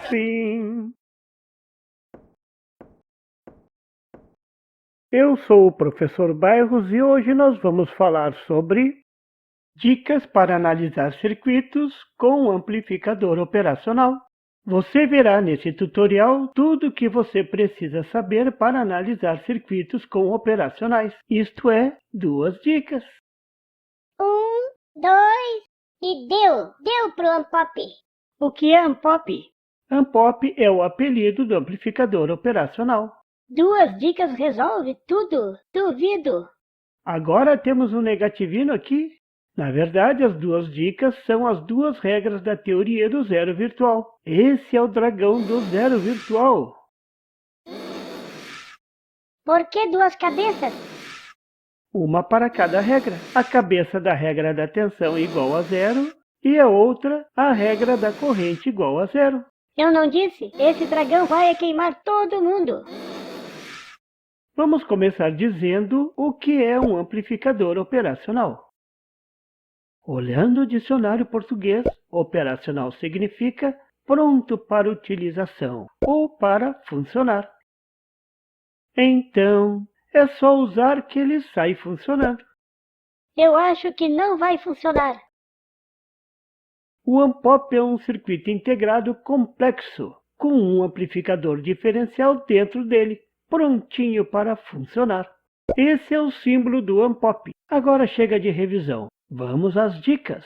Sim. Eu sou o professor Bairros e hoje nós vamos falar sobre dicas para analisar circuitos com amplificador operacional. Você verá nesse tutorial tudo o que você precisa saber para analisar circuitos com operacionais, isto é, 2 dicas. 2 e deu pro Ampop. O que é Ampop? Ampop é o apelido do amplificador operacional. 2 dicas resolve tudo, duvido. Agora temos um negativino aqui. Na verdade, as 2 dicas são as 2 regras da teoria do zero virtual. Esse é o dragão do zero virtual. Por que 2 cabeças? Uma para cada regra. A cabeça da regra da tensão igual a zero e a outra a regra da corrente igual a zero. Eu não disse, esse dragão vai queimar todo mundo. Vamos começar dizendo o que é um amplificador operacional. Olhando o dicionário português, operacional significa pronto para utilização ou para funcionar. Então, é só usar que ele sai funcionando. Eu acho que não vai funcionar. O Ampop é um circuito integrado complexo, com um amplificador diferencial dentro dele, prontinho para funcionar. Esse é o símbolo do Ampop. Agora chega de revisão. Vamos às dicas.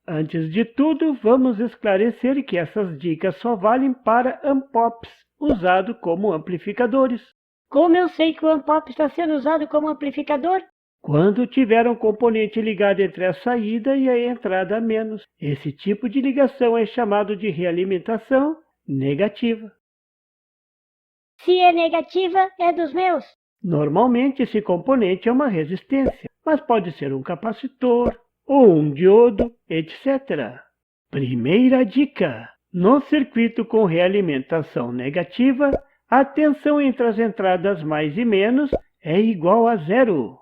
Antes de tudo, vamos esclarecer que essas dicas só valem para Ampops, usado como amplificadores. Como eu sei que o Ampop está sendo usado como amplificador? Quando tiver um componente ligado entre a saída e a entrada a menos. Esse tipo de ligação é chamado de realimentação negativa. Se é negativa, é dos meus. Normalmente esse componente é uma resistência, mas pode ser um capacitor ou um diodo, etc. Primeira dica: no circuito com realimentação negativa, a tensão entre as entradas mais e menos é igual a zero.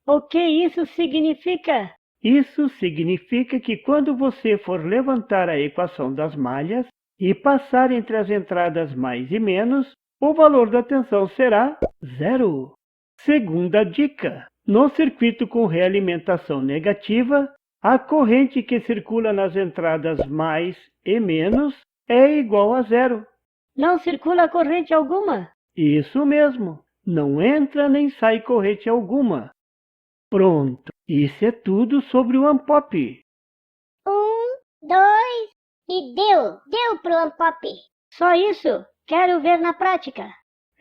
O que isso significa? Isso significa que quando você for levantar a equação das malhas e passar entre as entradas mais e menos, o valor da tensão será zero. Segunda dica: no circuito com realimentação negativa, a corrente que circula nas entradas mais e menos é igual a zero. Não circula corrente alguma? Isso mesmo, não entra nem sai corrente alguma. Pronto, isso é tudo sobre o Ampop. 2 e deu pro Ampop. Só isso? Quero ver na prática.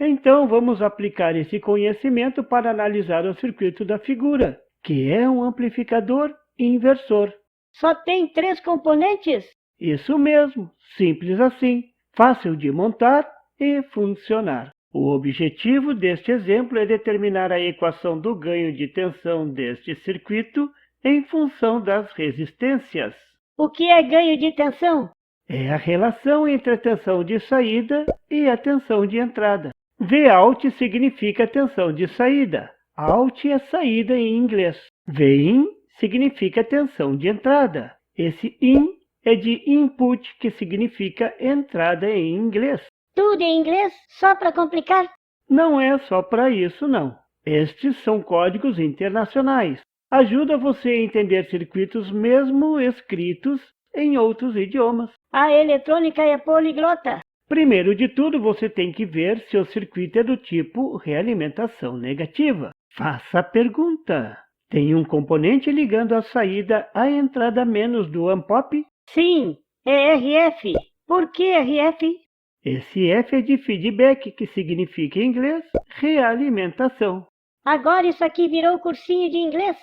Então vamos aplicar esse conhecimento para analisar o circuito da figura, que é um amplificador inversor. Só tem 3 componentes? Isso mesmo, simples assim, fácil de montar e funcionar. O objetivo deste exemplo é determinar a equação do ganho de tensão deste circuito em função das resistências. O que é ganho de tensão? É a relação entre a tensão de saída e a tensão de entrada. Vout significa tensão de saída. Out é saída em inglês. Vin significa tensão de entrada. Esse in é de input, que significa entrada em inglês. Tudo em inglês, só para complicar? Não é só para isso, não. Estes são códigos internacionais. Ajuda você a entender circuitos mesmo escritos em outros idiomas. A eletrônica é poliglota. Primeiro de tudo, você tem que ver se o circuito é do tipo realimentação negativa. Faça a pergunta. Tem um componente ligando a saída à entrada menos do Ampop? Sim, é RF. Por que RF? Esse F é de feedback, que significa em inglês realimentação. Agora isso aqui virou cursinho de inglês.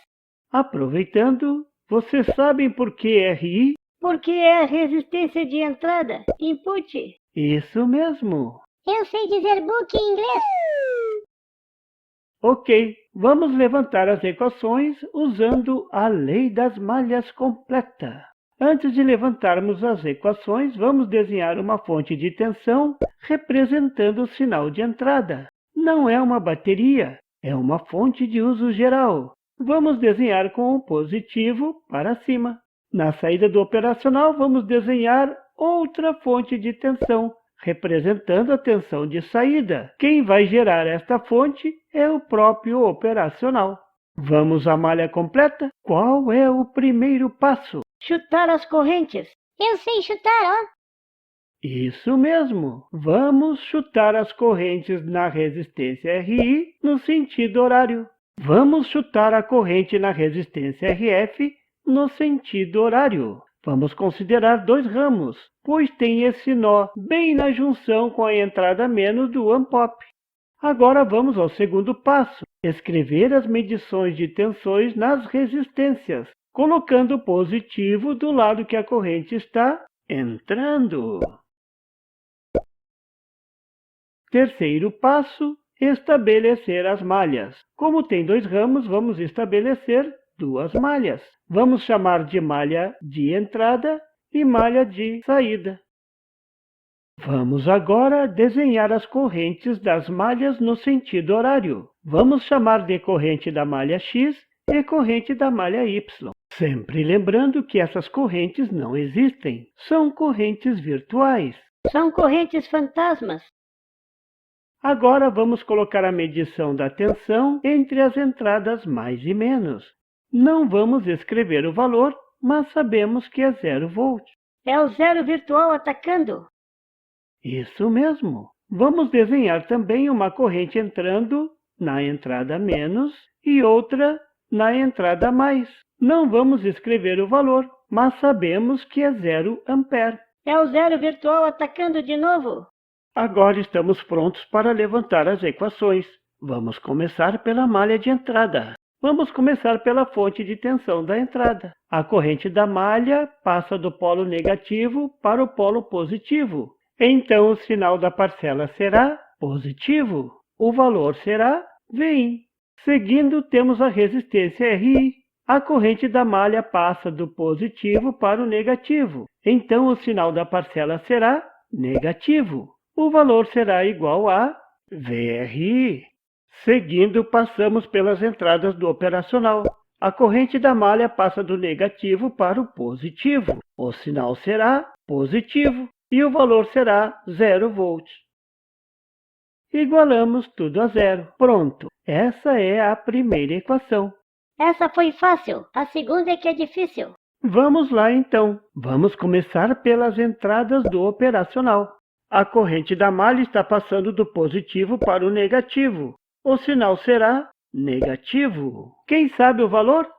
Aproveitando, vocês sabem por que RI? Porque é resistência de entrada, input. Isso mesmo. Eu sei dizer book em inglês. Ok, vamos levantar as equações usando a lei das malhas completa. Antes de levantarmos as equações, vamos desenhar uma fonte de tensão representando o sinal de entrada. Não é uma bateria, é uma fonte de uso geral. Vamos desenhar com o positivo para cima. Na saída do operacional, vamos desenhar outra fonte de tensão, representando a tensão de saída. Quem vai gerar esta fonte é o próprio operacional. Vamos à malha completa? Qual é o primeiro passo? Chutar as correntes. Eu sei chutar, ó. Isso mesmo! Vamos chutar as correntes na resistência RI no sentido horário. Vamos chutar a corrente na resistência RF no sentido horário. Vamos considerar dois ramos, pois tem esse nó bem na junção com a entrada menos do ANPOP. Agora vamos ao segundo passo, escrever as medições de tensões nas resistências, colocando o positivo do lado que a corrente está entrando. Terceiro passo, estabelecer as malhas. Como tem dois ramos, vamos estabelecer duas malhas. Vamos chamar de malha de entrada e malha de saída. Vamos agora desenhar as correntes das malhas no sentido horário. Vamos chamar de corrente da malha X e corrente da malha Y. Sempre lembrando que essas correntes não existem, são correntes virtuais. São correntes fantasmas. Agora vamos colocar a medição da tensão entre as entradas mais e menos. Não vamos escrever o valor, mas sabemos que é 0 volt. É o zero virtual atacando. Isso mesmo. Vamos desenhar também uma corrente entrando na entrada menos e outra na entrada mais. Não vamos escrever o valor, mas sabemos que é 0 ampere. É o zero virtual atacando de novo. Agora estamos prontos para levantar as equações. Vamos começar pela malha de entrada. Vamos começar pela fonte de tensão da entrada. A corrente da malha passa do polo negativo para o polo positivo. Então, o sinal da parcela será positivo. O valor será Vin. Seguindo, temos a resistência RI. A corrente da malha passa do positivo para o negativo. Então, o sinal da parcela será negativo. O valor será igual a VRI. Seguindo, passamos pelas entradas do operacional. A corrente da malha passa do negativo para o positivo. O sinal será positivo e o valor será 0 volts. Igualamos tudo a zero. Pronto, essa é a primeira equação. Essa foi fácil. A segunda é que é difícil. Vamos lá então. Vamos começar pelas entradas do operacional. A corrente da malha está passando do positivo para o negativo. O sinal será negativo. Quem sabe o valor?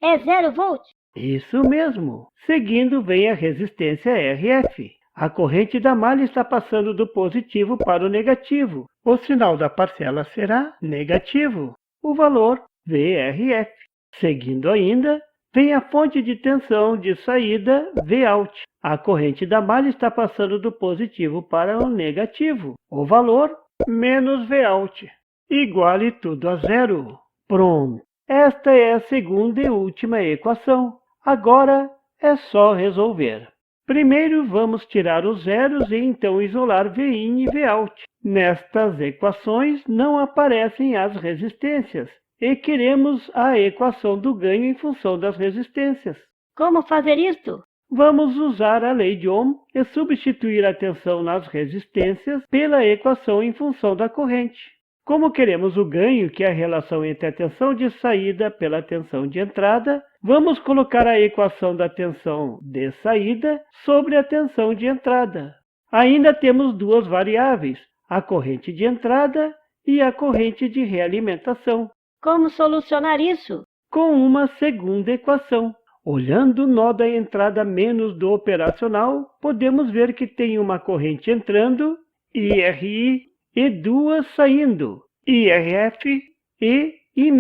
É 0 volt. Isso mesmo. Seguindo vem a resistência RF. A corrente da malha está passando do positivo para o negativo. O sinal da parcela será negativo. O valor VRF. Seguindo ainda, vem a fonte de tensão de saída Vout. A corrente da malha está passando do positivo para o negativo. O valor menos Vout. Iguale tudo a zero. Pronto. Esta é a segunda e última equação. Agora é só resolver. Primeiro vamos tirar os zeros e então isolar Vin e Vout. Nestas equações não aparecem as resistências e queremos a equação do ganho em função das resistências. Como fazer isto? Vamos usar a lei de Ohm e substituir a tensão nas resistências pela equação em função da corrente. Como queremos o ganho, que é a relação entre a tensão de saída pela tensão de entrada, vamos colocar a equação da tensão de saída sobre a tensão de entrada. Ainda temos duas variáveis, a corrente de entrada e a corrente de realimentação. Como solucionar isso? Com uma segunda equação. Olhando o nó da entrada menos do operacional, podemos ver que tem uma corrente entrando, IRI, e duas saindo, IRF e I-,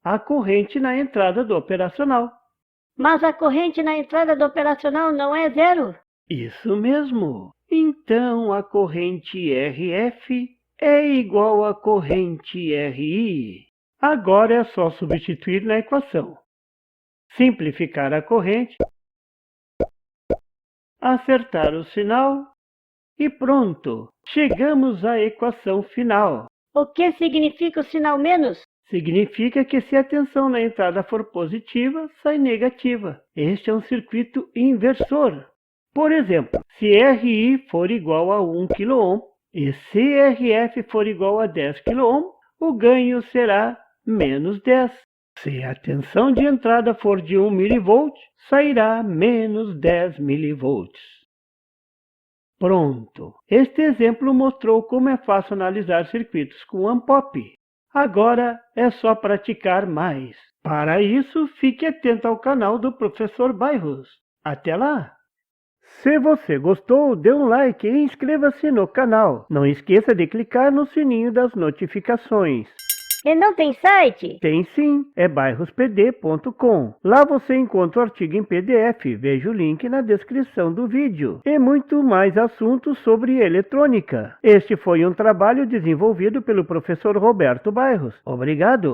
a corrente na entrada do operacional. Mas a corrente na entrada do operacional não é zero? Isso mesmo. Então, a corrente RF é igual à corrente RI. Agora é só substituir na equação. Simplificar a corrente, acertar o sinal e pronto! Chegamos à equação final. O que significa o sinal menos? Significa que se a tensão na entrada for positiva, sai negativa. Este é um circuito inversor. Por exemplo, se RI for igual a 1 kΩ e CRF for igual a 10 kΩ, o ganho será menos 10. Se a tensão de entrada for de 1 mV, sairá menos 10 mV. Pronto! Este exemplo mostrou como é fácil analisar circuitos com Unpop. Agora é só praticar mais. Para isso, fique atento ao canal do Professor Bairros. Até lá! Se você gostou, dê um like e inscreva-se no canal. Não esqueça de clicar no sininho das notificações. E não tem site? Tem sim, é bairrospd.com. Lá você encontra o artigo em PDF, veja o link na descrição do vídeo. E muito mais assuntos sobre eletrônica. Este foi um trabalho desenvolvido pelo professor Roberto Bairros. Obrigado!